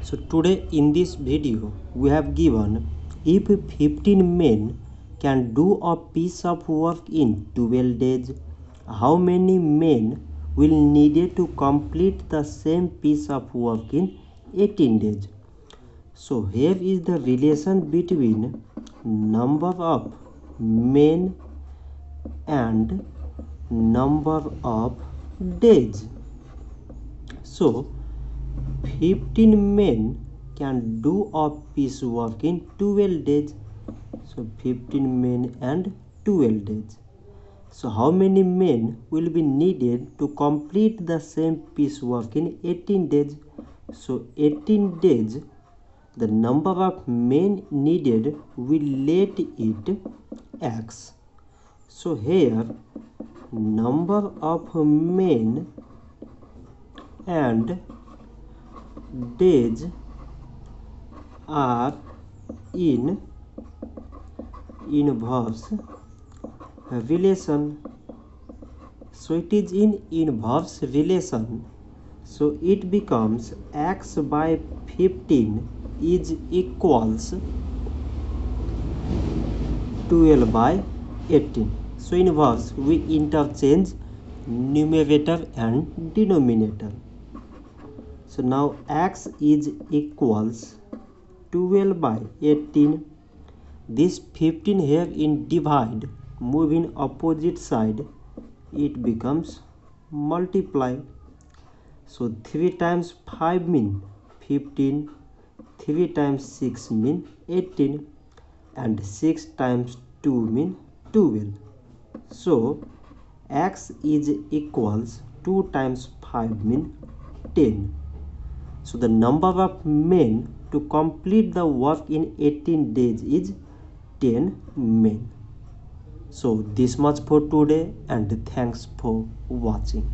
So today in this video we have given if 15 men can do a piece of work in 12 days, how many men will needed to complete the same piece of work in 18 days. So here is the relation between number of men and number of days. So 15 men can do a piece work in 12 days. So 15 men and 12 days. So how many men will be needed to complete the same piece work in 18 days? So 18 days, the number of men needed, we let it x. So here number of men and days are in inverse relation. So it is in inverse relation. So it becomes x by 15 is equals 12 by 18. So inverse, we interchange numerator and denominator. So now x is equals 12 by 18. This 15 here in divide, move in opposite side, it becomes multiply. So 3 times 5 mean 15, 3 times 6 mean 18, and 6 times 2 mean 12. So x is equals 2 times 5 mean 10. So the number of men to complete the work in 18 days is 10 men. So this much for today, and thanks for watching.